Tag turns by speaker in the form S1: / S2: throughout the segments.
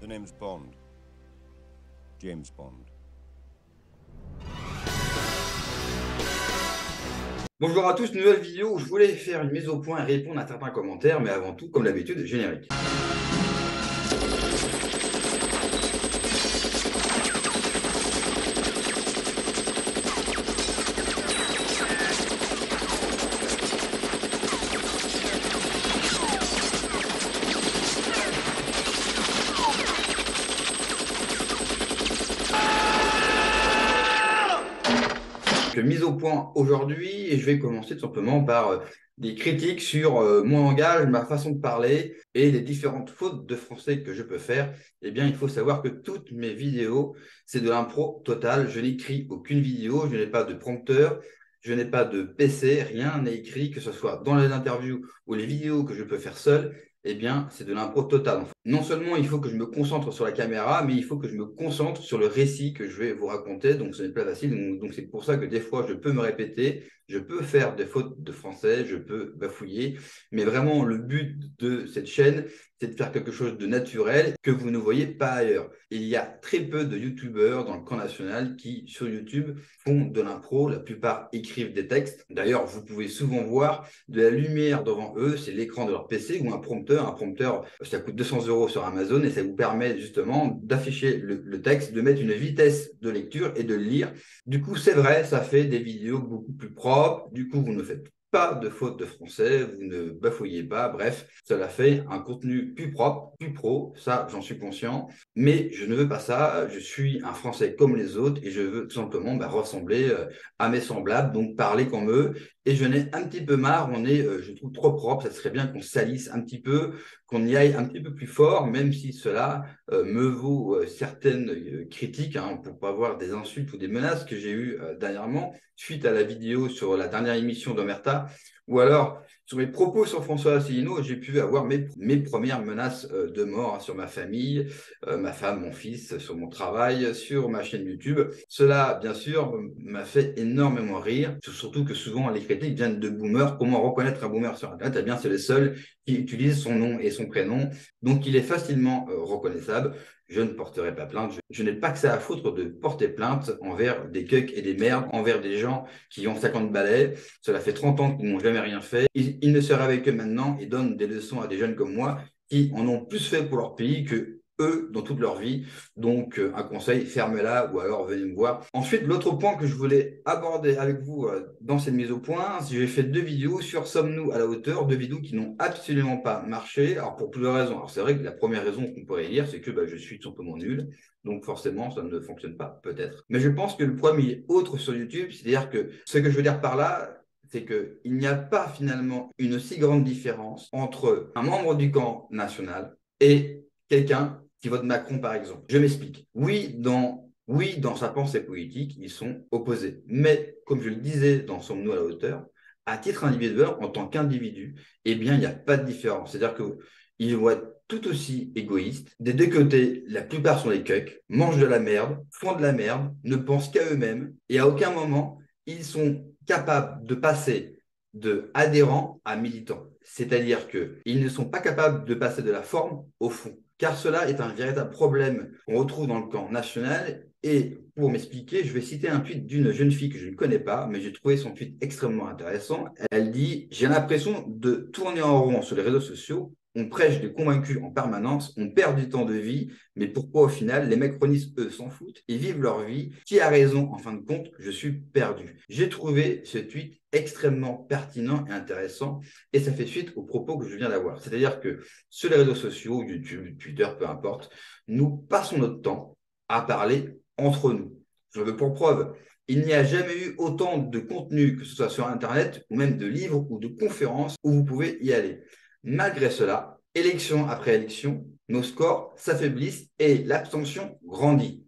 S1: The name's Bond. James Bond.
S2: Bonjour à tous, nouvelle vidéo où je voulais faire une mise au point et répondre à certains commentaires, mais avant tout, comme d'habitude, générique. Mise au point aujourd'hui et je vais commencer tout simplement par des critiques sur mon langage, ma façon de parler et les différentes fautes de français que je peux faire. Eh bien, il faut savoir que toutes mes vidéos, c'est de l'impro total. Je n'écris aucune vidéo, je n'ai pas de prompteur, je n'ai pas de PC, rien n'est écrit, que ce soit dans les interviews ou les vidéos que je peux faire seul. Eh bien, c'est de l'impro total. Non seulement il faut que je me concentre sur la caméra, mais il faut que je me concentre sur le récit que je vais vous raconter. Donc, ce n'est pas facile. Donc c'est pour ça que des fois, je peux me répéter, je peux faire des fautes de français, je peux bafouiller. Mais vraiment, le but de cette chaîne, c'est de faire quelque chose de naturel que vous ne voyez pas ailleurs. Il y a très peu de youtubeurs dans le camp national qui, sur YouTube, font de l'impro. La plupart écrivent des textes. D'ailleurs, vous pouvez souvent voir de la lumière devant eux, c'est l'écran de leur PC ou un prompteur. Un prompteur, ça coûte 200 € sur Amazon et ça vous permet justement d'afficher le texte, de mettre une vitesse de lecture et de le lire. Du coup, c'est vrai, ça fait des vidéos beaucoup plus propres. Du coup, vous ne faites pas de faute de français, vous ne bafouillez pas, bref, cela fait un contenu plus propre, plus pro, ça j'en suis conscient, mais je ne veux pas ça, je suis un français comme les autres et je veux tout simplement ressembler à mes semblables, donc parler comme eux, et je n'ai un petit peu marre, on est, je trouve, trop propre, ça serait bien qu'on salisse un petit peu, qu'on y aille un petit peu plus fort, même si cela me vaut certaines critiques, hein, pour pas avoir des insultes ou des menaces que j'ai eues dernièrement, suite à la vidéo sur la dernière émission d'Omerta, ou alors sur mes propos sur François Asselineau, j'ai pu avoir mes premières menaces de mort, hein, sur ma famille, ma femme, mon fils, sur mon travail, sur ma chaîne YouTube. Cela, bien sûr, m'a fait énormément rire, surtout que souvent les critiques viennent de boomers. Comment reconnaître un boomer sur Internet? Eh bien, c'est le seul qui utilise son nom et son prénom, donc il est facilement reconnaissable. Je ne porterai pas plainte. Je n'ai pas que ça à foutre de porter plainte envers des cucks et des merdes, envers des gens qui ont 50 balais. Cela fait 30 ans qu'ils n'ont jamais rien fait. Ils ne seraient avec eux maintenant et donnent des leçons à des jeunes comme moi qui en ont plus fait pour leur pays que eux dans toute leur vie. Donc, un conseil, fermez-la ou alors venez me voir. Ensuite, l'autre point que je voulais aborder avec vous dans cette mise au point, c'est que j'ai fait 2 vidéos sur Sommes-nous à la hauteur, 2 vidéos qui n'ont absolument pas marché. Alors, pour plusieurs raisons. Alors, c'est vrai que la première raison qu'on pourrait dire, c'est que je suis tout simplement nul. Donc, forcément, ça ne fonctionne pas, peut-être. Mais je pense que le problème est autre sur YouTube. C'est-à-dire que ce que je veux dire par là, c'est qu'il n'y a pas finalement une si grande différence entre un membre du camp national et quelqu'un qui vote Macron, par exemple. Je m'explique. Oui, dans sa pensée politique, ils sont opposés. Mais, comme je le disais dans Sommes-nous à la hauteur, à titre individuel, en tant qu'individu, eh bien, il n'y a pas de différence. C'est-à-dire qu'ils vont être tout aussi égoïstes. Des deux côtés, la plupart sont des cucks, mangent de la merde, font de la merde, ne pensent qu'à eux-mêmes, et à aucun moment, ils sont capables de passer de adhérents à militants. C'est-à-dire qu'ils ne sont pas capables de passer de la forme au fond, car cela est un véritable problème qu'on retrouve dans le camp national. Et pour m'expliquer, je vais citer un tweet d'une jeune fille que je ne connais pas, mais j'ai trouvé son tweet extrêmement intéressant. Elle dit: j'ai l'impression de tourner en rond sur les réseaux sociaux. On prêche des convaincus en permanence, on perd du temps de vie, mais pourquoi au final les macronistes, eux, s'en foutent, ils vivent leur vie. Qui a raison en fin de compte? Je suis perdu. J'ai trouvé ce tweet extrêmement pertinent et intéressant, et ça fait suite aux propos que je viens d'avoir. C'est-à-dire que sur les réseaux sociaux, YouTube, Twitter, peu importe, nous passons notre temps à parler entre nous. Je veux pour preuve, il n'y a jamais eu autant de contenu, que ce soit sur Internet, ou même de livres ou de conférences, où vous pouvez y aller. Malgré cela, élection après élection, nos scores s'affaiblissent et l'abstention grandit.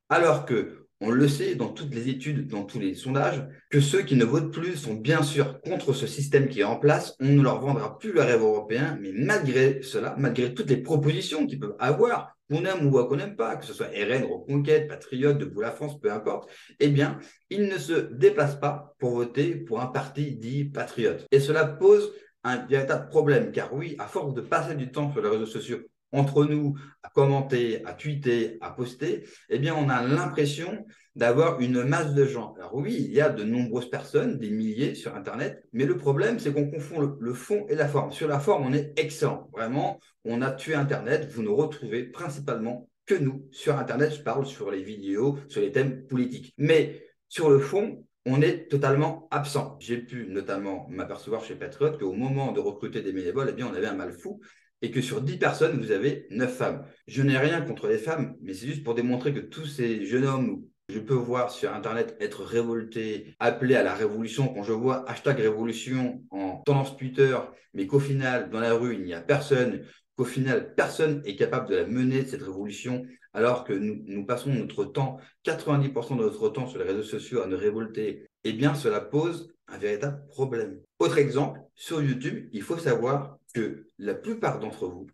S2: Alors que, on le sait dans toutes les études, dans tous les sondages, que ceux qui ne votent plus sont bien sûr contre ce système qui est en place. On ne leur vendra plus le rêve européen, mais malgré cela, malgré toutes les propositions qu'ils peuvent avoir, qu'on aime ou qu'on n'aime pas, que ce soit RN, Reconquête, Patriote, Debout la France, peu importe, eh bien, ils ne se déplacent pas pour voter pour un parti dit patriote. Et cela pose un véritable problème, car oui, à force de passer du temps sur les réseaux sociaux entre nous, à commenter, à tweeter, à poster, eh bien, on a l'impression d'avoir une masse de gens. Alors oui, il y a de nombreuses personnes, des milliers sur Internet, mais le problème, c'est qu'on confond le fond et la forme. Sur la forme, on est excellent. Vraiment, on a tué Internet. Vous ne retrouvez principalement que nous sur Internet. Je parle sur les vidéos, sur les thèmes politiques. Mais sur le fond, on est totalement absent. J'ai pu notamment m'apercevoir chez Patriot qu'au moment de recruter des bénévoles, eh bien, on avait un mal fou et que sur 10 personnes, vous avez 9 femmes. Je n'ai rien contre les femmes, mais c'est juste pour démontrer que tous ces jeunes hommes, je peux voir sur Internet être révoltés, appelés à la révolution. Quand je vois hashtag révolution en tendance Twitter, mais qu'au final, dans la rue, il n'y a personne, qu'au final, personne est capable de la mener, cette révolution, alors que nous passons notre temps, 90% de notre temps sur les réseaux sociaux à nous révolter, eh bien, cela pose un véritable problème. Autre exemple, sur YouTube, il faut savoir que la plupart d'entre vous,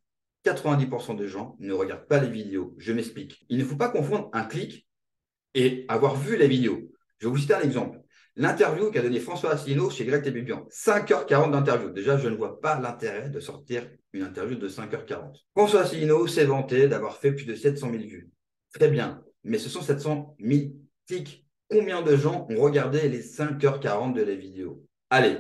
S2: 90% des gens, ne regardent pas les vidéos. Je m'explique. Il ne faut pas confondre un clic et avoir vu la vidéo. Je vais vous citer un exemple. L'interview qu'a donné François Asselineau chez Greg Tébubian. 5h40 d'interview. Déjà, je ne vois pas l'intérêt de sortir une interview de 5h40. François Asselineau s'est vanté d'avoir fait plus de 700 000 vues. Très bien, mais ce sont 700 000 clics. Combien de gens ont regardé les 5h40 de la vidéo? Allez,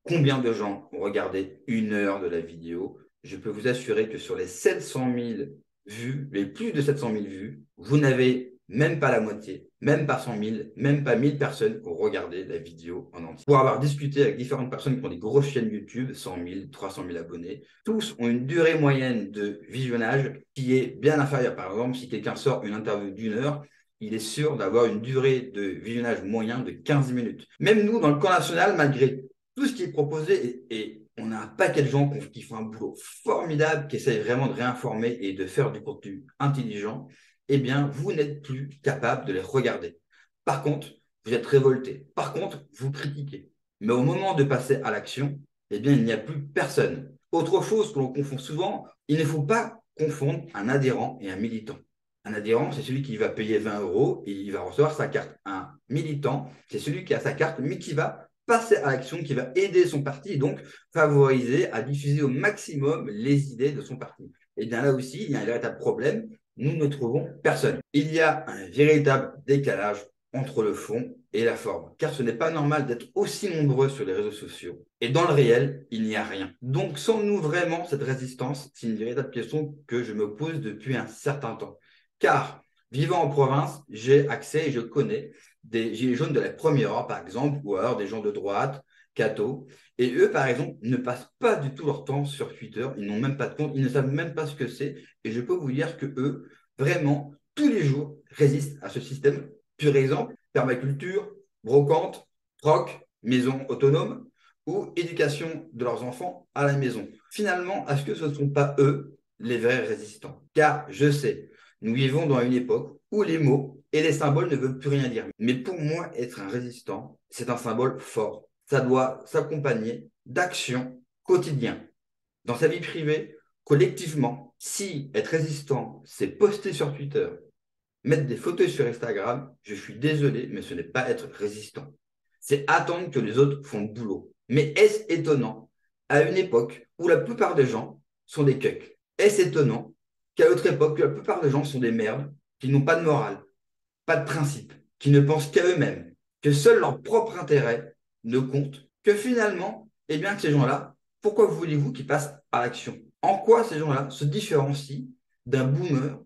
S2: combien de gens ont regardé 1 heure de la vidéo? Je peux vous assurer que sur les 700 000 vues, les plus de 700 000 vues, vous n'avez même pas la moitié, même pas 100 000, même pas 1000 personnes qui ont regardé la vidéo en entier. Pour avoir discuté avec différentes personnes qui ont des grosses chaînes YouTube, 100 000, 300 000 abonnés, tous ont une durée moyenne de visionnage qui est bien inférieure. Par exemple, si quelqu'un sort une interview d'1 heure, il est sûr d'avoir une durée de visionnage moyen de 15 minutes. Même nous, dans le camp national, malgré tout ce qui est proposé, et on a un paquet de gens qui font un boulot formidable, qui essayent vraiment de réinformer et de faire du contenu intelligent, eh bien, vous n'êtes plus capable de les regarder. Par contre, vous êtes révolté. Par contre, vous critiquez. Mais au moment de passer à l'action, eh bien, il n'y a plus personne. Autre chose que l'on confond souvent, il ne faut pas confondre un adhérent et un militant. Un adhérent, c'est celui qui va payer 20 € et il va recevoir sa carte. Un militant, c'est celui qui a sa carte, mais qui va passer à l'action, qui va aider son parti et donc favoriser à diffuser au maximum les idées de son parti. Et bien là aussi, il y a un véritable problème. Nous ne trouvons personne. Il y a un véritable décalage entre le fond et la forme, car ce n'est pas normal d'être aussi nombreux sur les réseaux sociaux. Et dans le réel, il n'y a rien. Donc, sommes-nous vraiment cette résistance? C'est une véritable question que je me pose depuis un certain temps. Car, vivant en province, j'ai accès et je connais des gilets jaunes de la première heure, par exemple, ou alors des gens de droite, cathos. Et eux, par exemple, ne passent pas du tout leur temps sur Twitter. Ils n'ont même pas de compte. Ils ne savent même pas ce que c'est. Et je peux vous dire que eux, vraiment, tous les jours, résistent à ce système. Pur exemple, permaculture, brocante, troc, maison autonome ou éducation de leurs enfants à la maison. Finalement, est-ce que ce ne sont pas eux les vrais résistants? Car je sais, nous vivons dans une époque où les mots et les symboles ne veulent plus rien dire. Mais pour moi, être un résistant, c'est un symbole fort. Ça doit s'accompagner d'actions quotidiennes. Dans sa vie privée, collectivement, si être résistant, c'est poster sur Twitter, mettre des photos sur Instagram, je suis désolé, mais ce n'est pas être résistant. C'est attendre que les autres font le boulot. Mais est-ce étonnant, à une époque où la plupart des gens sont des cucks? Est-ce étonnant qu'à notre époque, la plupart des gens sont des merdes, qui n'ont pas de morale, pas de principe, qui ne pensent qu'à eux-mêmes, que seul leur propre intérêt ne compte, que finalement, eh bien, que ces gens-là, pourquoi voulez-vous qu'ils passent à l'action? En quoi ces gens-là se différencient d'un boomer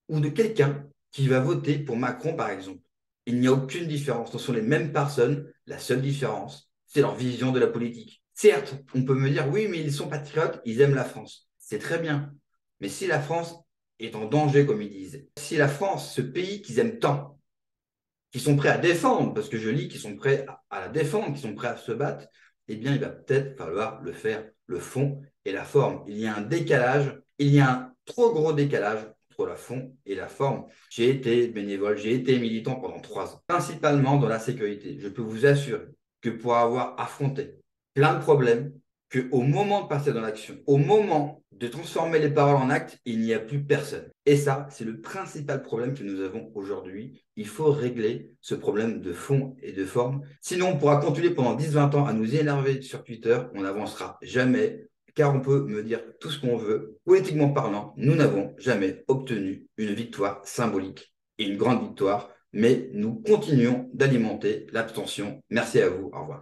S2: ou de quelqu'un qui va voter pour Macron, par exemple? Il n'y a aucune différence. Ce sont les mêmes personnes. La seule différence, c'est leur vision de la politique. Certes, on peut me dire, oui, mais ils sont patriotes, ils aiment la France. C'est très bien. Mais si la France est en danger, comme ils disent, si la France, ce pays qu'ils aiment tant, qu'ils sont prêts à défendre, parce que je lis qu'ils sont prêts à la défendre, qu'ils sont prêts à se battre, eh bien, il va peut-être falloir le faire, le fond et la forme. Il y a un décalage, il y a un trop gros décalage entre la fond et la forme. J'ai été bénévole, j'ai été militant pendant 3 ans, principalement dans la sécurité. Je peux vous assurer que pour avoir affronté plein de problèmes, qu'au moment de passer dans l'action, au moment de transformer les paroles en actes, il n'y a plus personne. Et ça, c'est le principal problème que nous avons aujourd'hui. Il faut régler ce problème de fond et de forme. Sinon, on pourra continuer pendant 10-20 ans à nous énerver sur Twitter. On n'avancera jamais. car on peut me dire tout ce qu'on veut. Politiquement parlant, nous n'avons jamais obtenu une victoire symbolique et une grande victoire, mais nous continuons d'alimenter l'abstention. Merci à vous. Au revoir.